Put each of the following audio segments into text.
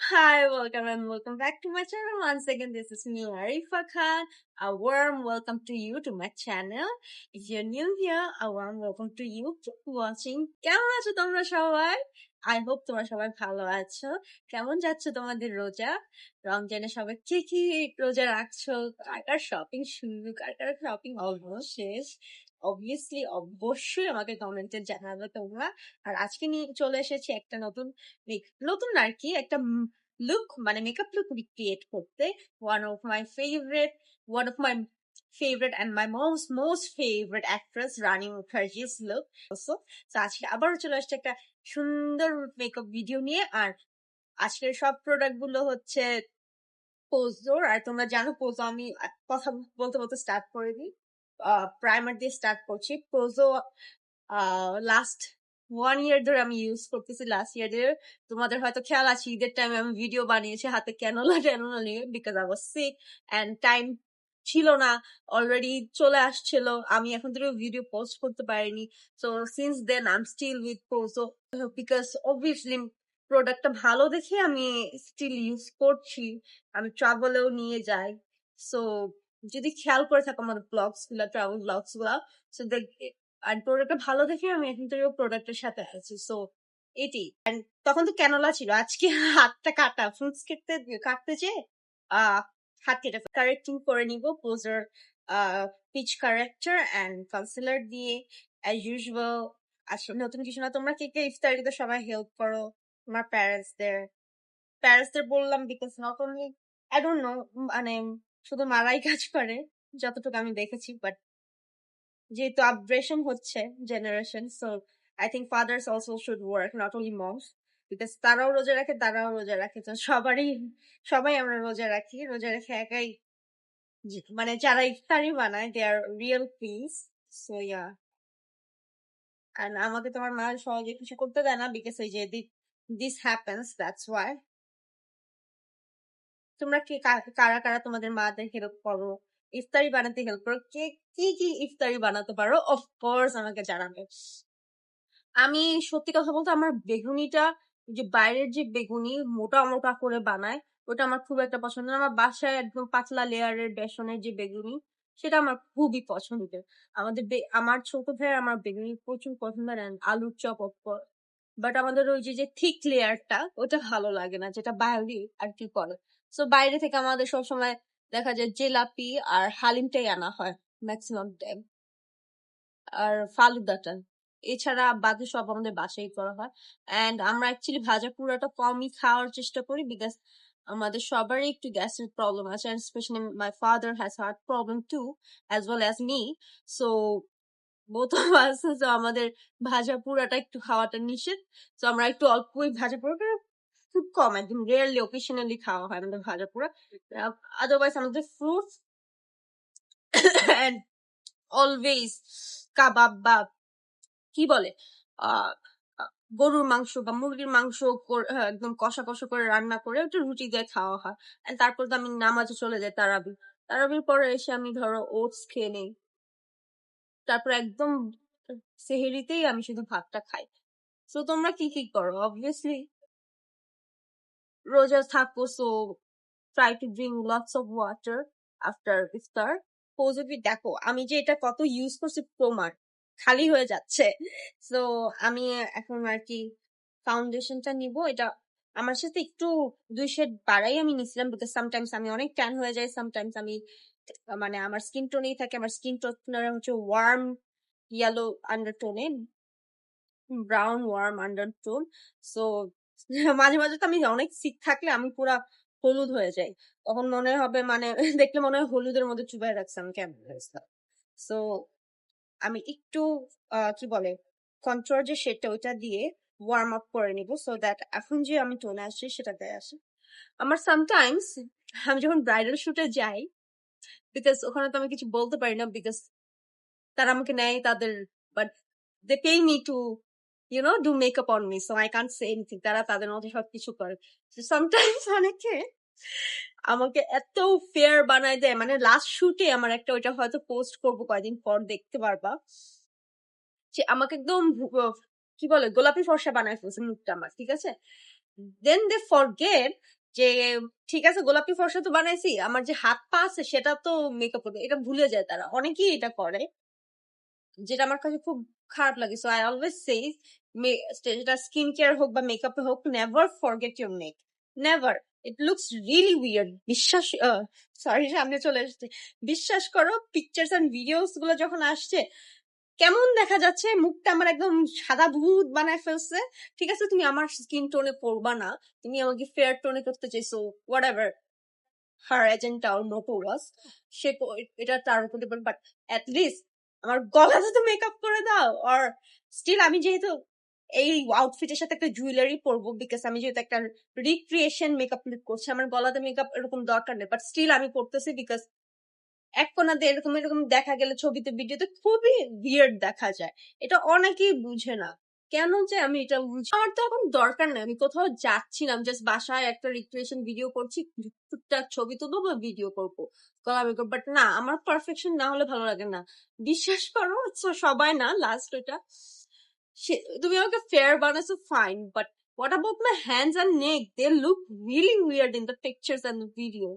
Hi, welcome and welcome back to my channel. Once again, this is me, Arifa Khan. A warm welcome to you to my channel. If you're new here, a warm welcome to you. Keep watching. কেমন আছো তোমরা সবাই? I hope তোমরা সবাই ভালো আছো। কেমন যাচ্ছে তোমাদের রোজা? রমজানে সবাই কি রোজা রাখছো? কার কার শপিং শুরু? কার কার শপিং অলমোস্ট শেষ? অবশ্যই আমাকে কমেন্টে জানাবে তোমরা। আর আজকে নিয়ে চলে এসেছি একটা নতুন আর কি একটা লুক মানে মেকআপ লুক রিক্রিয়েট করতে one of my favorite and my most favorite actress Rani Mukherjee's look also. So আজকে আবারও চলে আসছে একটা সুন্দর মেকআপ ভিডিও নিয়ে। আর আজকের সব প্রোডাক্ট গুলো হচ্ছে পোজোর। আর তোমরা জানো পোজো আমি কথা বলতে বলতে স্টার্ট করে দিই। প্রাইমার দিয়ে স্টার্ট করছি। পোজো লাস্ট 1 year ধরে আমি ইউজ করতেছি। লাস্ট ইয়ার ধরে তোমাদের হয়তো খেয়াল আছে ঈদের টাইমে আমি ভিডিও বানিয়েছি হাতে ক্যানোলা নিয়ে, because I was sick and time ছিল না, অলরেডি চলে আসছিল, আমি এখন ধরে ভিডিও পোস্ট করতে পারিনি। So since then I am still with পোজো, বিকজ অবভিয়াসলি প্রোডাক্টটা ভালো দেখে আমি স্টিল ইউজ করছি, আমি ট্রাভেলেও নিয়ে যাই। সো যদি খেয়াল করে থাকো আমাদের ব্লগস গুলা, ট্রাভেল ব্লগস গুলা, সো আর প্রোডাক্টটা ভালো দেখে আমি এখন থেকে প্রোডাক্টের সাথে আছি। সো এটি তখন তো ক্যানোলা ছিল, আজকে হাতটা কাটা, ফ্রুটস কাটতে চেয়ে হাত কেটে কারেক্টিং করে নিব পোজার পিচ কারেক্টর অ্যান্ড কনসিলার দিয়ে অ্যাজ ইউজুয়াল। আসলে নতুন কিছু না, তোমরা কে ইফতারিতে সবাই হেল্প করো তোমার প্যারেন্টসদের বললাম, because not only I don't know, মানে শুধু মারাই কাজ করে যতটুকু আমি দেখেছি, বাট যেহেতু আপগ্রেশন হচ্ছে generation, so I think father's also should work, not only moms, because তারাও রোজা রাখে, তো সবাই আমরা রোজা রাখি। রোজা রেখে একাই মানে যারা ইফতারি বানায় they are real piece. So yeah, and আমাকে তোমার মা সহজে কিছু করতে দেয় না, বিকজ এই যে দিস হ্যাপেন্স, দ্যাটস ওয়াই। তোমরা কারা কারা তোমাদের মাদের হেল্প করো, ইফতারি বানাতে হেল্প করো, কি ইফতারি বানাতে পারো, অফকোর্স আমাকে জানাবে। আমি সত্যি কথা বলতে আমার বেগুনিটা, যে বাইরের যে বেগুনি মোটা মোটা করে বানায়, ওটা আমার খুব একটা পছন্দ না। আমার বাসায় একদম পাতলা লেয়ারের বেসনের যে বেগুনি, সেটা আমার খুবই পছন্দের। আমার ছোট ভাই আমার বেগুনি প্রচুর পছন্দ, আলুর চপ, বাট আমাদের ওই যে থিক লেয়ারটা ওটা ভালো লাগে না, যেটা বাইরে আর কি করে। সো বাইরে থেকে আমাদের সবসময় দেখা যায় জেলাপি আর হালিমটাই আনা হয় ম্যাক্সিমাম টাইম, আর ফালুদাটা। এছাড়া বাকি সব আমাদের বাসায় করা হয়। অ্যান্ড আমরা অ্যাকচুয়ালি ভাজা পুরাটা কমই খাওয়ার চেষ্টা করি, বিকজ আমাদের সবারই একটু গ্যাসের প্রবলেম আছে, and specially my father has heart problem too, as well as me. So both of us, তো আমাদের ভাজা পুরাটা একটু খাওয়াটা নিষেধ। তো আমরা একটু অল্পই ভাজা পুরাটা, খুব কম, একদম রেয়ারলি অকেশনালি খাওয়া হয় আমাদের ভাজা পুরা। আদারওয়াইজ আমাদের ফ্রুটস অ্যান্ড অলওয়েজ কাবাব বা কি বলে গরুর মাংস বা মুরগির মাংস একদম কষা কষা করে রান্না করে ওটা রুটি দিয়ে খাওয়া হয়। তারপর তো আমি নামাজে চলে যাই, তারাবির পরে এসে আমি ধরো ওটস খেয়ে নেই, তারপর একদম সেহেরিতেই আমি শুধু ভাতটা খাই। তো তোমরা কি করো? অবভিয়াসলি রোজা থাকো, so try to drink lots of water after iftar. Positive দেখো আমি যে এটা কত ইউজ করছি, প্রমাণ খালি হয়ে যাচ্ছে। তো আমি এখন আর কি ফাউন্ডেশনটা নিব। এটা আমার সাথে একটু 2 শেড বাড়াই আমি নিছিলাম, বিকজ সামটাইমস আমি অনেক ট্যান হয়ে যাই, সামটাইমস আমি মানে আমার স্কিন টোনেই থাকে, আমার স্কিন টোনার হচ্ছে ওয়ার্ম ইয়েলো আন্ডারটোনে, ব্রাউন ওয়ার্ম আন্ডারটোন। সো মাঝে মাঝে তো আমি অনেক সিক থাকলে আমি পুরা হলুদ হয়ে যাই, তখন মনে হবে মানে দেখলে মনে হয় হলুদের মধ্যে চুবাই রাখছে আমি কেমন। সো আমি একটু কি বলে কন্ট্রোল যে শেডটা ওইটা দিয়ে ওয়ার্ম আপ করে নিব, সো দ্যাট এখন যে আমি টোনে আসছি সেটা গায়ে আসে। আমার সামটাইমস আমি যখন ব্রাইডাল শুটে যাই, বিকজ ওখানে তো আমি কিছু বলতে পারি না, বিকজ তারা আমাকে নেয় তাদের, but they pay me to do makeup on me, so I can't say anything. তারা তাদের মতো সবকিছু করে। সামটাইমস অনেকে আমাকে এত ফেয়ার বানায় দেয়, মানে লাস্ট শুটে আমার একটা, ওইটা হয়তো পোস্ট করবো কয়েকদিন পর, দেখতে পারবা, যে আমাকে একদম কি বলে গোলাপি ফর্সা বানায় ফেলছে মুখটা আমার, ঠিক আছে। দেন দে ফরগেট যে ঠিক আছে গোলাপি ফর্সা তো বানাইছি, আমার যে হাত পা আছে সেটা তো মেকআপ করবে, এটা ভুলে যায় তারা। অনেকেই এটা করে, যেটা আমার কাছে খুব খারাপ লাগে। সো আই অলওয়েজ সে যেটা স্কিন কেয়ার হোক বা মেকআপে হোক, never forget your make, never. It looks really weird. বিশ্বাস, সরি সামনে চলে আসছে, বিশ্বাস করো পিকচার্স এন্ড ভিডিওস গুলো যখন আসছে কেমন দেখা যাচ্ছে, মুখটা আমার একদম সাদা ভূত বানায় ফেলছে। ঠিক আছে তুমি আমার স্কিন টোনে পড়বা না, তুমি আমাকে ফেয়ার টোনে করতে চাইছো, হোয়াট এভার হার এজেন্ডা ওর মোটো ওয়াজ, সে এটা তার উপর ডিপেন্ড, বাট অ্যাট লিস্ট আমার গলাতে তো মেকআপ করে দাও। আর স্টিল আমি যেহেতু এই আউটফিটের সাথে একটা জুয়েলারি পরবো, বিকজ আমি যেহেতু একটা রিক্রিয়েশন মেকআপ লুক করছি, আমার গলাতে মেকআপ এরকম দরকার নেই, বাট স্টিল আমি করতেছি বিকজ এক কোনা দিয়ে এরকম এরকম দেখা গেলে ছবিতে ভিডিওতে খুবই ভিয়ার্ড দেখা যায়। এটা অনেকেই বুঝে না, কেন যে আমি এটা বুঝি। আমার তো এখন দরকার নেই, আমি কোথাও যাচ্ছি না, আমি জাস্ট বাসায় একটা রিক্রিয়েশন ভিডিও করছি, টুকটাক ছবি তুলবো বা ভিডিও করবো, গলা মেকআপ। বাট না, আমার পারফেকশন না হলে ভালো লাগে না, বিশ্বাস করো। সবাই না, লাস্ট ওইটা তুমি আমাকে ফেয়ার বানাইছো fine, but what about my hands and neck? They look really weird in the pictures and the video.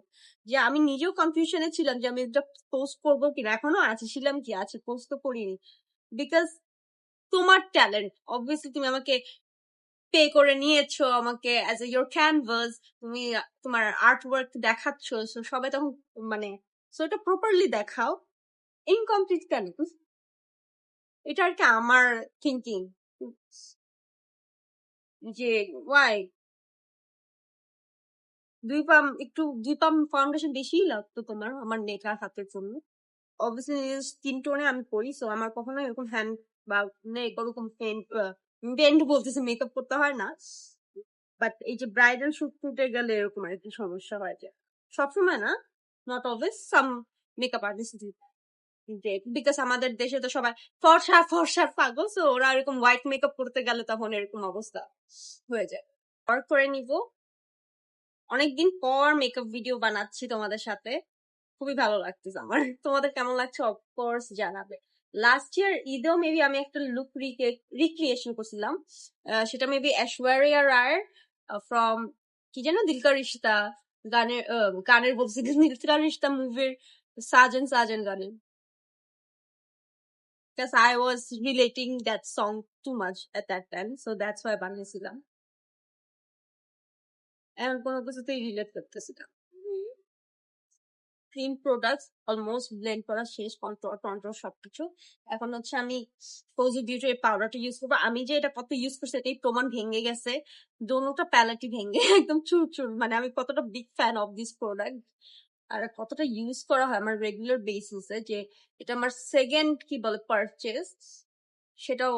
যে আমি নিজেও কনফিউশনে ছিলাম যে আমি এটা পোস্ট করবো কিনা, এখনো আছে ছিলাম কি আছে, পোস্ট তো করিনি বিকজ তোমার ট্যালেন্ট, অবভিয়াসলি তুমি আমাকে পে করে নিয়েছো আমাকে অ্যাজ এ ইয়োর ক্যানভাস, তুমি তোমার আর্ট ওয়ার্ক দেখাচ্ছ, so সবাই তখন মানে সো এটা প্রপারলি দেখাও, ইনকমপ্লিট কেন? এটা আর কি আমার থিঙ্কিং যে ওয়াই দুই পাম ফাউন্ডেশন বেশি লাগতো তোমার আমার নেক আর হাতের জন্য। অবভিয়াসলি স্কিন টোনে আমি করি, সো আমার কখনো এরকম হ্যান্ড বা নেক ওরকম পেন্ট বলতেছে মেকআপ করতে হয় না। বাট এই যে ব্রাইডাল শুটে গেলে এরকম আর কি সমস্যা হয় যায়, সবসময় না, not always, some makeup artist, because আমাদের দেশে তো সবাই ফর্সা ফর্সা পাগল, সো ওরা এরকম হোয়াইট মেকআপ করতে গেলে তখন এরকম অবস্থা হয়ে যায়। ওয়ার্ক করে নিব, অনেকদিন পর মেকআপ ভিডিও বানাচ্ছি তোমাদের সাথে, খুবই ভালো লাগতেছে আমার। তোমাদের কেমন লাগছে অফকোর্স জানাবে। লাস্ট ইয়ার ঈদেও মেবি আমি একটা লুক রিক্রিয়েশন করছিলাম, সেটা মেবি ঐশ্বরিয়া রায় ফ্রম কি যেন দিলকা রিশতা গানের, গানের বলছি দিলকা রিশতা মুভির সাজন সাজন গানের, because I was relating that song too much at that time, so that's why বানিয়েছিলাম। এখন কোনো কিছুতেই রিলেট করতেছি না। ক্রিম প্রোডাক্টস অলমোস্ট ব্লেন্ড করা শেষ, কন্ট্রোল টন্ট্রোল সবকিছু। এখন হচ্ছে আমি ফোজি বিউটির এই পাউডারটা ইউজ করবো। আমি যে এটা কত ইউজ করছি এটাই প্রমাণ, ভেঙে গেছে দোনোটা প্যালেটই ভেঙে একদম চুর চুর। মানে আমি কতটা big fan of this product আর কতটা ইউজ করা হয় আমার রেগুলার বেসিসে, যে এটা আমার সেকেন্ড কি বলে পারচেস, সেটাও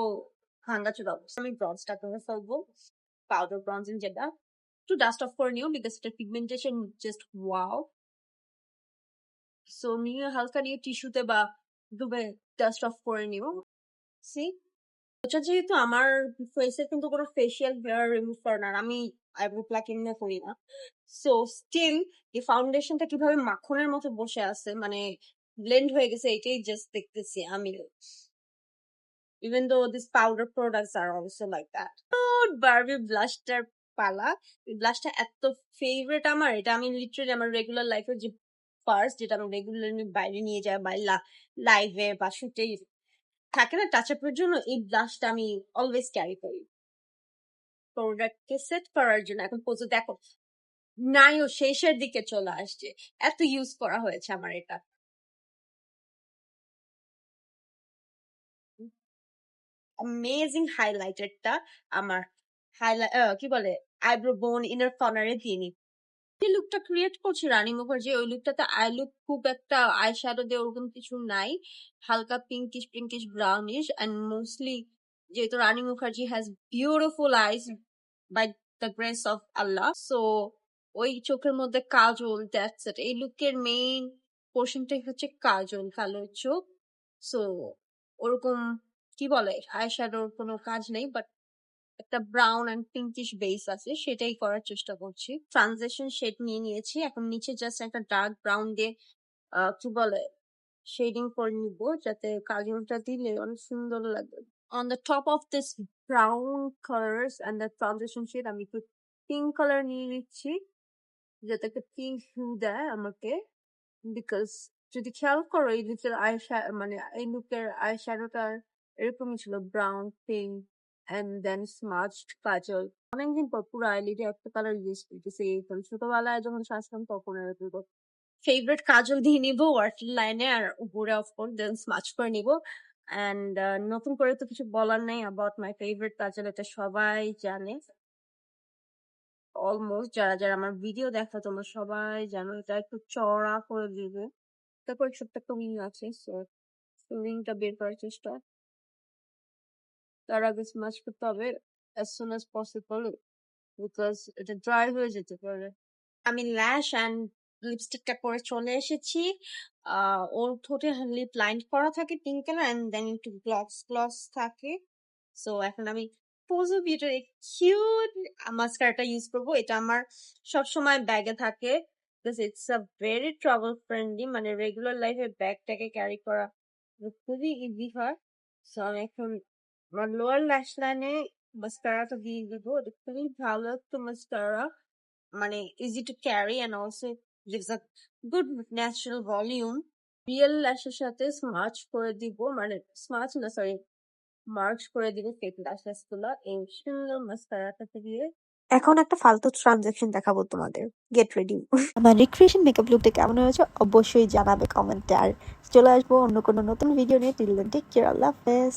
ভাঙ্গাচোরা অবস্থা। আমি ব্রঞ্জটা করে ফেলবো, পাউডার ব্রঞ্জিং যেটা, একটু ডাস্ট অফ করে নিও বিকজ এটা পিগমেন্টেশন জাস্ট ওয়াও। সো নিয়ে হালকা নিয়ে টিস্যুতে বা ডুবে ডাস্ট অফ করে নিও। সি ওটা যেহেতু আমার ফেসের কিন্তু কোনো ফেসিয়াল হেয়ার রিমুভ করে না, আমি আইব্রো প্লাকিং না করি না, সো স্টিল এই ফাউন্ডেশনটা কিভাবে মাখনের মতো বসে আছে, মানে ব্লেন্ড হয়ে গেছে, এটাই জাস্ট দেখতেছি আমি। Even though this powder products are also like that. Barbie ব্লাশটার পালা, এই ব্লাশটা এত ফেভারিট আমার, এটা আমি লিটারালি আমার রেগুলার লাইফের যে পার্স, যেটা আমি রেগুলারলি বাইরে নিয়ে যাই বা লাইভে বা শুটে থাকে না টাচ আপের জন্য, এই ব্লাশটা আমি অলওয়েজ ক্যারি করি প্রোডাক্টকে সেট করার জন্য। এখন পর্যন্ত দেখো নাইও শেষের দিকে চলে আসছে, এত ইউজ করা হয়েছে আমার এটা। অ্যামেজিং হাইলাইটারটা আমার হাইলাইট কি বলে আইব্রো বোন ইনার কর্নারে দিয়ে নি। যে লুকটা ক্রিয়েট করছি রানী মুখার্জি, ওই লুকটাতে আই লুক খুব একটা আই শ্যাডো দিয়ে ওরকম কিছু নাই, হালকা pinkish pinkish brownish, and mostly যেহেতু Rani Mukherjee has beautiful eyes by the grace of আল্লাহ, সো ওই চোখের মধ্যে কাজল, দ্যাটস ইট। এই লুকের মেইন পোর্শনটাই হচ্ছে কাজল, কালো চোখ। সো ওরকম কি বলে আই শ্যাডোর কোনো কাজ নেই, বাট একটা ব্রাউন অ্যান্ড পিঙ্কিশ বেস আছে, সেটাই করার চেষ্টা করছি। ট্রানজিশন শেড নিয়ে নিয়েছি, এখন নিচে জাস্ট একটা ডার্ক ব্রাউন দিয়ে কি বলে শেডিং করে নিব, যাতে কাজলটা দিলে অনেক সুন্দর লাগবে। On the top of this brown colors and the transition shade, আমি একটু পিঙ্ক কালার নিয়ে নিচ্ছি, যাতে একটা পিঙ্ক হিউ দেয় আমাকে। বিকজ যদি খেয়াল করো এই লুকের মানে এই লুকের আই শ্যাডোটার এরকমই ছিল, ব্রাউন, পিঙ্ক অ্যান্ড দেন স্মাচড কাজল। অনেকদিন পর পুরো আইলিডে একটা কালার ইউজ করতেছি। ছোটবেলায় যখন সাজতাম তখন এরকম ফেভারিট কাজল দিয়ে নিবো ওয়াটার লাইনে, আর উপরে অফকোর্স দেন স্মাচ করে নিবো। অ্যান্ড নতুন করে তো কিছু বলার নেই অ্যাবাউট মাই ফেভারিট কাজল, এটা সবাই জানে। অলমোস্ট যারা যারা আমার ভিডিও দেখো তোমরা সবাই জানো, এটা একটু চড়া করে দিবে। তারপর ছোট্ট একটা উইং আছে, সো উইংটা বের করার চেষ্টা। তার আগে স্মাচ করতে হবে as soon as possible, because এটা ড্রাই হয়ে যেতে পারে। আমি ল্যাশ অ্যান্ড লিপস্টিকটা পরে চলে এসেছি। ওর ঠোঁটে লিপ লাইন করা থাকে পিঙ্ক কালার অ্যান্ড দেন একটু গ্লস গ্লস থাকে। সো এখন আমি পোজো বিউটির কিউট মাস্কারাটা ইউজ করবো। এটা আমার সবসময় ব্যাগে থাকে, because it's a very travel friendly, মানে রেগুলার লাইফে ব্যাগটাকে ক্যারি করা খুবই ইজি হয়। সো আমি এখন আমার লোয়ার ল্যাশ লাইনে মাস্কারাটা দিয়ে দেবো। এটা খুবই ভালো একটা মাস্কারা, মানে easy to carry and also gives a good natural volume. Real ল্যাশের সাথে স্মাচ করে দিব, মানে স্মাচ না সরি মার্কস করে দিব ফেক ল্যাশেস গুলো এই সুন্দর মাস্কারাটাতে দিয়ে। এখন একটা ফালতু ট্রানজাকশন দেখাবো তোমাদের, গেট রেডি। আমার রিক্রিয়েশন মেকআপ লুকটা কেমন হয়েছে অবশ্যই জানাবে কমেন্টে, আর চলে আসবো অন্য কোনো নতুন ভিডিও নিয়ে। টিল দেন টেক কেয়ার, আল্লাহ হাফেজ।